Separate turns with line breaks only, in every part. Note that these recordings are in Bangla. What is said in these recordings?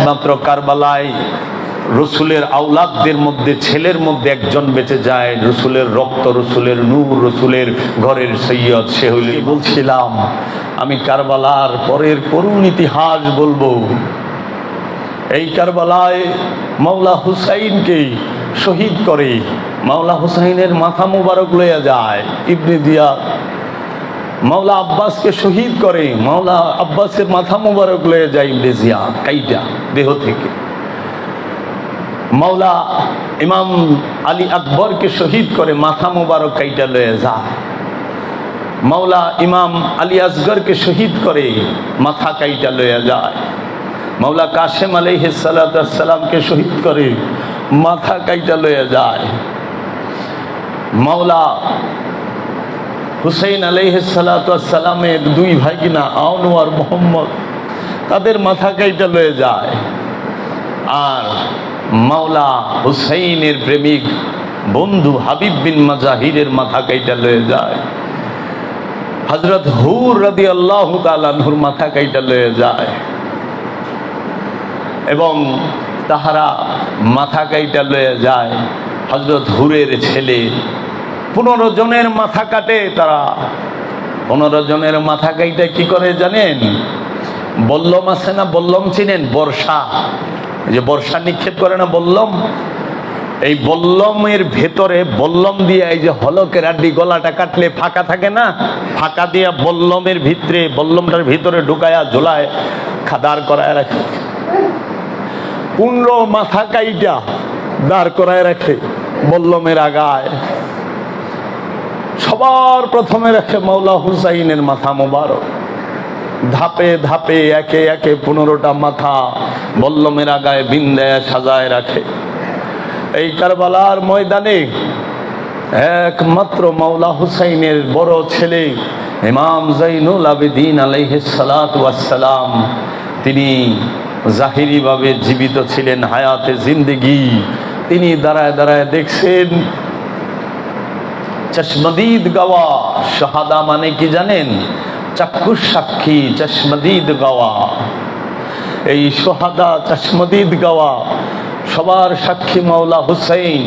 একমাত্র কারবালায় রসুলের আওলাদদের মধ্যে ছেলের মধ্যে একজন বেঁচে যায়, রসুলের রক্ত, রসুলের নূর, রসুলের ঘরের সৈয়দ, সে হইল। বলছিলাম আমি কারবালার পরের করুণ ইতিহাস বলবো। এই কারবালায় মাওলা হুসাইনকে শহীদ করে, মাওলা হুসাইনের মাথা মুবারক লইয়া যায় ইবনে জিয়াদ। মাওলা আব্বাসকে শহীদ করে, মাওলা আব্বাসের মাথা মুবারক লইয়া যায় ইবনে জিয়াদ কাইটা দেহ থেকে। মাওলা ইমাম আলী আকবরকে শহীদ করে, মাথা মুবারক কাইটা লয়ে যায়। মাওলা ইমাম আলী আসগরকে শহীদ করে, মাথা কাইটা লয়ে যায়। মাওলা কাসেম আলাইহিস সালাতু ওয়াস সালামকে শহীদ করে, মাথা কাইটা লয়ে যায়। মাওলা হুসাইন আলাইহিস সালাতু ওয়াস সালামের দুই ভাগিনা আনোয়ার মোহাম্মদ, তাদের মাথা কাইটা লয়ে যায়। আর মাওলা হুসাইনের প্রেমিক বন্ধু হাবিব বিন মাজাহিরের মাথা কাইটা লয়ে যায়। হযরত হুর রাদিয়াল্লাহু তাআলা আনহুর মাথা কাইটা লয়ে যায়। এবং তাহারা মাথা কাইটা লয়ে যায় হযরত হুরের ছেলে 15 জনের মাথা কাটে তারা। 15 জনের মাথা কাইটা কি করে জানেন? বল্লম আছে না, বল্লম চিনেন? বর্ষা, যে বর্ষা নিক্ষেপ করে না বল্লম, এই বল্লমের ভেতরে বল্লম দিয়ে এই যে হলকের আড্ডি গলাটা কাটলে ফাঁকা থাকে না, ফাঁকা দিয়া বল্লমের ভিতরে, বল্লমটার ভিতরে ঢুকায়া ঝোলায় দাঁড় করায় রাখে। 15 মাথা কাইটা দাঁড় করায় রাখে বল্লমের আগায়। সবার প্রথমে রাখে মাওলা হুসাইনের মাথা মোবারক। ধাপে ধাপে একে একে 15টা মাথা বল্লমের আগায় বিন্দায় সাজায় রাখে। এই কারবালার ময়দানে একমাত্র মাওলা হুসাইনের বড় ছেলে ইমাম জাইনুল আবেদিন আলাইহিস সালাতু ওয়াস সালাম, তিনি জাহিরি ভাবে জীবিত ছিলেন, হায়াতে জিন্দেগি তিনি দাঁড়ায় দাঁড়ায় দেখছেন। চশমদীদ গাওয়া, শাহাদা মানে কি জানেন? চাক্ষুষ সাক্ষী, চশমদীদ গাওয়া। এই শাহাদা চশমদীদ গাওয়া, সবার সাক্ষী মাওলা হুসাইন।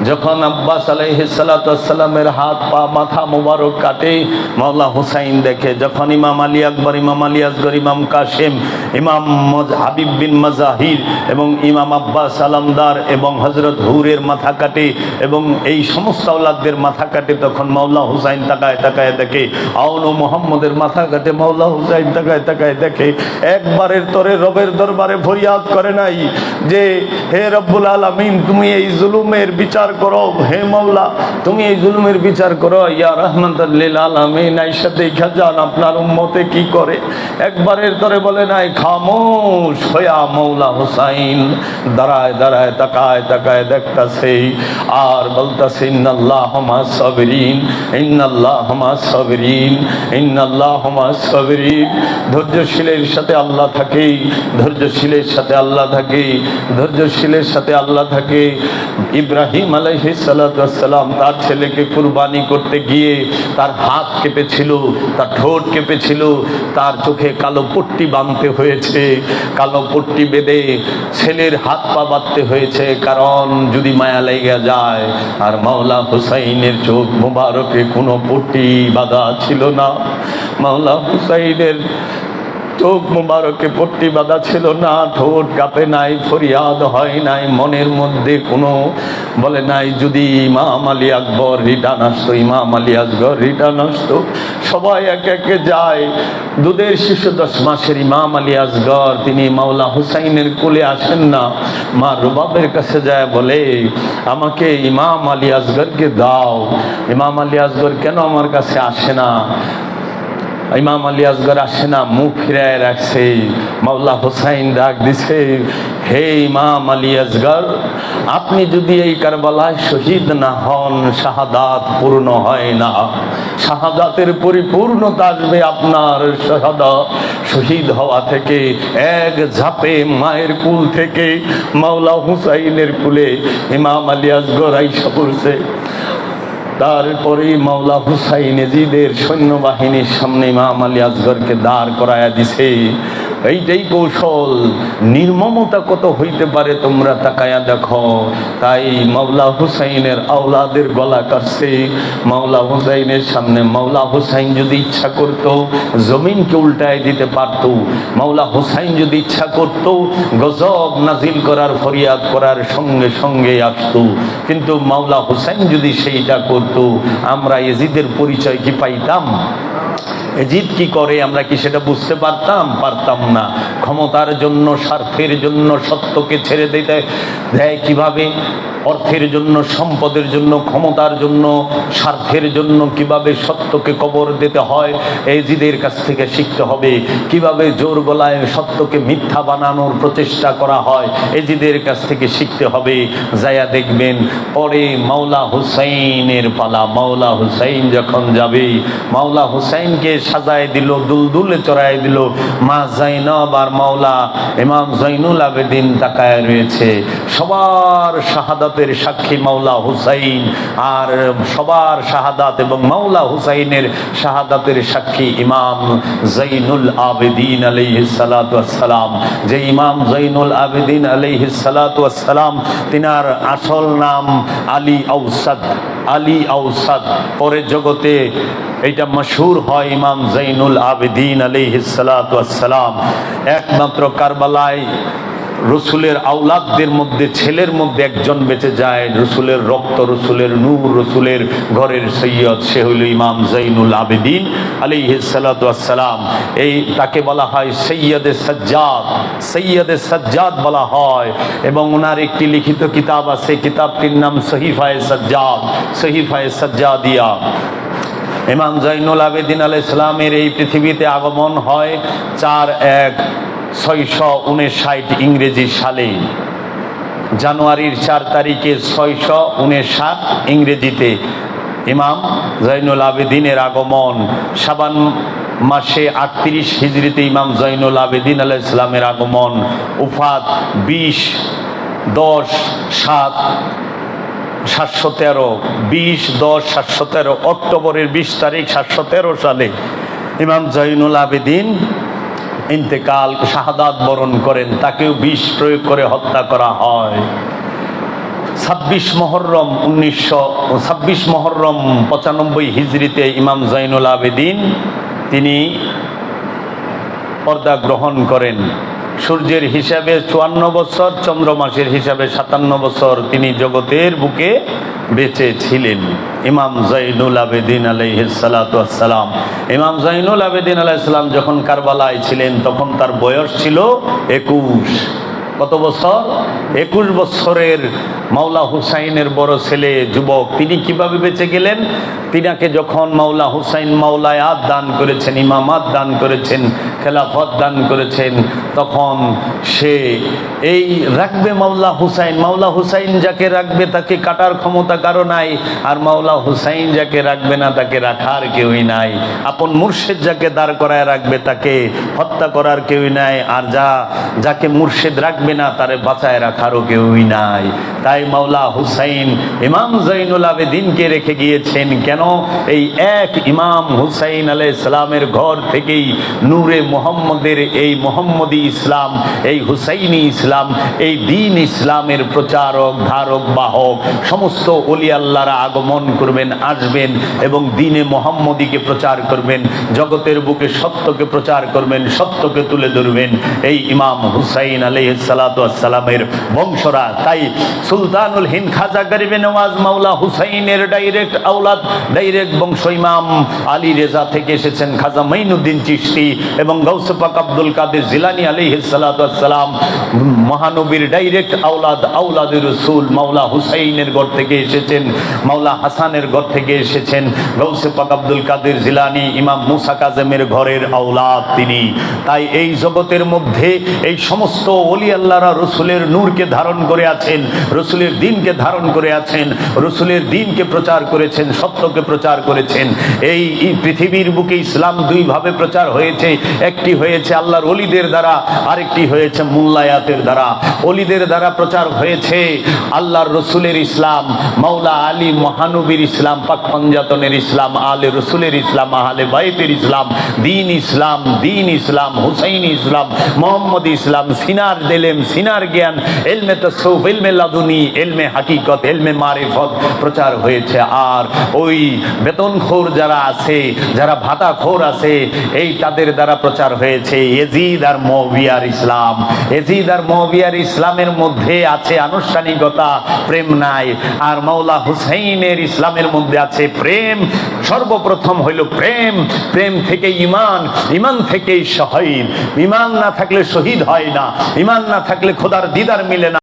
যখন আব্বাস আলাইহিস সালাতু ওয়াস সালামের হাত পা মাথা মুবারক কাটে, মাওলা হুসাইন দেখে। যখন ইমাম আলী আকবর, ইমাম আলী আসগর, ইমাম কাসেম, ইমাম হাবিব বিন মাজাহির এবং ইমাম আব্বাস আলমদার এবং হযরত হুরের মাথা কাটে এবং এই সমস্ত আওলাদদের মাথা কাটে, তখন মাওলা হুসাইন তাকায় তাকায় দেখে। আউন ও মুহাম্মদের মাথা কাটে, মাওলা হুসাইন তাকায় তাকায় দেখে। একবারের তরে রবের দরবারে ফরিয়াদ করে নাই যে হে রব্বুল আলামিন, তুমি এই জুলুমের বিচার করো, হে মাওলা তুমি এই জুলুমের বিচার করো, ইয়া রাহমাতাল লিল আলামিন, আয়েশা দেখা যান আপনার উম্মতে কি করে। একবারের তরে বলে নাই, খামোশ হইয়া মাওলা হুসাইন দাঁড়ায় দাঁড়ায় তাকায় তাকায় দেখতাছে আর বলতাছে ইন্নাল্লাহু মা'আস সাবিরিন, ইন্নাল্লাহু মা'আস সাবিরিন, ইন্নাল্লাহু মা'আস সাবিরিন। ধৈর্যশীলের সাথে আল্লাহ থাকে, ধৈর্যশীলের সাথে আল্লাহ থাকে, ধৈর্যশীলের সাথে আল্লাহ থাকে। ইব্রাহিম আলাইহিস সালাতু ওয়াস সালাম তার ছেলেকে কুরবানি করতে গিয়ে তার হাত কেঁপেছিল, তার ঠোঁট কেঁপেছিল, তার চোখে কালো পট্টি বাঁধতে হয়েছে, কালো পট্টি বেঁধে ছেলের হাত পা বাঁধতে হয়েছে, কারণ যদি মায়া লেগে যায়। আর মাওলা হুসাইনের চোখ মোবারকে কোনো পট্টি বাঁধা ছিল না। মাওলা হুসাইনের চোখ মুবারকে পট্টি বাঁধা ছিল না, ঠোঁট কাঁপে নাই, ফরিয়াদ হয় নাই, মনের মধ্যে কোনো বলে নাই যদি ইমাম আলী আকবর রিটার্ন আসতো, ইমাম আলী আসগর রিটার্ন আসতো। সবাই একে একে যায়। দুধের শিশু 10 মাসের ইমাম আলী আসগর তিনি মাওলা হুসাইনের কোলে আসেন না, মা রুবাবের কাছে যায় বলে আমাকে ইমাম আলী আসগরকে দাও। ইমাম আলী আসগর কেন আমার কাছে আসে না? ইমাম আলী আসগর আসে না, মুখ ফিরায় রাখছে। মাওলা হুসাইন ডাক দিছে, হে ইমাম আলী আসগর, আপনি যদি এই কারবালায় শহীদ না হন, শাহাদাত পূর্ণ হয় না। শাহাদাতের পরিপূর্ণতা আসবে আপনার শহীদ হওয়া থেকে। এক ঝাপে মায়ের কুল থেকে মাওলা হুসাইনের কুলে ইমাম আলী আসগর আইসা পড়ছে। তারপরে মাওলা হুসাইন এজিদের সৈন্যবাহিনীর সামনে ইমাম আলী আসগরকে দাঁড় করায়া দিছে। এইটাই কৌশল। নির্মমতা কত হইতে পারে তোমরা তাকায়া দেখো। তাই মাওলা হুসাইনের আওলাদের গলা কাটছে। মাওলা হুসাইনের সামনে মাওলা হুসাইন যদি ইচ্ছা করত জমিনকে উল্টায় দিতে পারত। মাওলা হুসাইন যদি ইচ্ছা করত গজব নাজিল করার ফরিয়াদ করার সঙ্গে সঙ্গে আসতো। কিন্তু মাওলা হুসাইন যদি সেইটা করত আমরা এজিদের পরিচয় কি পাইতাম? এজিদ কি করে আমরা কি সেটা বুঝতে পারতাম না। ক্ষমতার জন্য, স্বার্থের জন্য সত্যকে ছেড়ে দিতে দেয় কিভাবে, অর্থের জন্য, সম্পদের জন্য, ক্ষমতার জন্য, স্বার্থের জন্য কিভাবে সত্যকে কবর দিতে হয় এজিদের কাছ থেকে শিখতে হবে। কিভাবে জোর গলায় সত্যকে মিথ্যা বানানোর প্রচেষ্টা করা হয় এজিদের কাছ থেকে শিখতে হবে। যায়া দেখবেন পরে মাওলা হুসাইনের পালা। মাওলা হুসাইন যখন যাবে, মাওলা হুসাইনকে সাজায় দিল, দুলদুলে চড়ায় দিল। মা জাইনব আর মাওলা ইমাম জৈনুল আবেদিন তাকায় রয়েছে। সবার শাহাদাতের সাক্ষী মাওলা হুসাইন, আর সবার শাহাদাত এবং মাওলা হুসাইনের শাহাদাতের সাক্ষী ইমাম জৈনুল আবেদিন আলাইহিস সালাতু ওয়াস সালাম। যে ইমাম জৈনুল আবেদিন আলাইহিস সালাতু ওয়াস সালাম, তিনার আসল নাম আলী আউসাদ। আলী আউসাদ পরে জগতে এটা মশহুর হয় ইমাম জৈনুল আবেদিন আলাইহিস সালাতু ওয়াস সালাম। একমাত্র কারবালায় রসুলের আওলাদদের মধ্যে ছেলের মধ্যে একজন বেঁচে যায়, রসুলের রক্ত, রসুলের নূর, রসুলের ঘরের সৈয়দ, সে হইল ইমাম জৈনুল আবেদিন আলাইহিস সালাতু ওয়াস সালাম। এই তাকে বলা হয় সৈয়দে সাজ্জাদ। সৈয়দে সাজ্জাদ বলা হয়। এবং ওনার একটি লিখিত কিতাব আছে, কিতাবটির নাম সহিফায়ে সাজ্জাদ, সহিফায়ে সাজ্জাদিয়া। ইমাম জৈনুল আবেদিন আলাইহিস সালামের এই পৃথিবীতে আগমন হয় 4/1/659 ইংরেজি সালে। জানুয়ারির 4 তারিখে 659 ইংরেজিতে ইমাম জৈনুল আবেদিনের আগমন। শাবান মাসে 38 হিজরিতে ইমাম জৈনুল আবেদিন আলাইহিস সালামের আগমন। উফাত 20/10/713 অক্টোবরের 20 তারিখ 713 সালে ইমাম জৈনুল আবেদিন ইন্তেকাল, শাহাদাত বরণ করেন। তাকেও বিষ প্রয়োগ করে হত্যা করা হয়। 26 মহররম 95 হিজরিতে ইমাম জৈনুল আবেদিন তিনি পর্দা গ্রহণ করেন। সূর্যের হিসাবে 54 বছর, চন্দ্র মাসের হিসাবে 57 বছর তিনি জগতের বুকে বেঁচে ছিলেন। ইমাম জৈনুল আবেদিন আলাইহিস সালাতু ওয়াস সালাম। ইমাম জৈনুল আবেদিন আলাইহিস সালাম যখন কারবালায় ছিলেন তখন তার বয়স ছিল 21। কত বছর? 21 বছরের মাওলা হুসাইনের বড় ছেলে, যুবক। তিনি কিভাবে বেঁচে গেলেন? তিনাকে যখন মাওলা হুসাইন মাওলায়াত দান করেছেন, ইমামাত দান করেছেন, খেলাফত দান করেছেন, তখন সে এই রাখবে মাওলা হুসাইন। মাওলা হুসাইন যাকে রাখবে তাকে কাটার ক্ষমতা কারো নাই, আর মাওলা হুসাইন যাকে রাখবে না তাকে রাখার কেউই নাই। আপন মুর্শিদ যাকে দাঁড় করায় রাখবে তাকে হত্যা করার কেউই নাই, আর যাকে মুর্শিদ রাখবে না তারে বাঁচায় রাখারও কেউই নাই। তাই মাওলা হুসাইন ইমাম জৈনুল আবেদিনকে রেখে গিয়েছেন। কেন? এই এক ইমাম হুসাইন আলাইহিস সালামের ঘর থেকেই নূরে মুহাম্মদের এই মুহাম্মদী ইসলাম, এই হুসাইনি ইসলাম, এই দ্বীন ইসলামের প্রচারক, ধারক, বাহক সমস্ত ওলি আল্লাহরা আগমন করবেন, আসবেন এবং দ্বীনে মুহাম্মদীকে প্রচার করবেন, জগতের বুকে সত্যকে প্রচার করবেন, সত্যকে তুলে ধরবেন এই ইমাম হুসাইন আলাইহিস সালাতু ওয়াস সালামের বংশরা। তাই সুলতানুল হিন্দ খাজা গরিবে নওয়াজ মাওলা হুসাইনের ডাইরেক্ট আওলাদ, ডাইরেক্ট বংশ। ইমাম আলী রেজা থেকে এসেছেন খাজা মাইনুদ্দিন চিশতি এবং গাউসে পাক আব্দুল কাদের জিলানী আলাইহিস সালাতু ওয়াস সালাম মহানবীর ডাইরেক্ট আওলাদ, আওলাদে রাসূল মাওলা হুসাইনের ঘর থেকে এসেছেন, মাওলা হাসানের ঘর থেকে এসেছেন, গাউসে পাক আব্দুল কাদের জিলানী ইমাম মুসা কাজেমের ঘরের আওলাদ তিনি। তাই এই জগতের মধ্যে এই সমস্ত ওলি আল্লাহ আল্লাহরা রসুলের নূরকে ধারণ করে আছেন, রসুলের দ্বীনকে ধারণ করে আছেন, রসুলের দ্বীনকে প্রচার করেছেন, সত্যকে প্রচার করেছেন। এই পৃথিবীর বুকে ইসলাম দুই ভাবে প্রচার হয়েছে, একটি হয়েছে আল্লাহর ওলিদের দ্বারা, আরেকটি হয়েছে মুল্লায়াতের দ্বারা। ওলিদের দ্বারা প্রচার হয়েছে আল্লাহর রসুলের ইসলাম, মাওলা আলী মহানবীর ইসলাম, পাক পঞ্জাতনের ইসলাম, আলে রসুলের ইসলাম, আহলে বাইতের ইসলাম, দিন ইসলাম, দিন ইসলাম, হুসাইন ইসলাম, মোহাম্মদ ইসলাম, সিনার দেলেম, সিনার জ্ঞান, এলমে তাসাউফ, এলমে লাদুনি, এলমে হাকিকত, এলমে মারিফত প্রচার হয়েছে। আর ওই বেতনখোর যারা আছে, যারা ভাতাখোর আছে, এই তাদের দ্বারা প্রচার হয়েছে ইয়াজিদ আর মুআবিয়ার ইসলাম। ইয়াজিদ আর মুআবিয়ার ইসলামের মধ্যে আছে আনুষ্ঠানিকতা, প্রেম নাই। আর মাওলা হুসাইনের ইসলামের মধ্যে আছে প্রেম। সর্বপ্রথম হইল প্রেম, প্রেম থেকে ঈমান, ঈমান থেকেই শহীদ। ঈমান না থাকলে শহীদ হয় না, ঈমান না থাকলে খোদার দিদার মিলে না।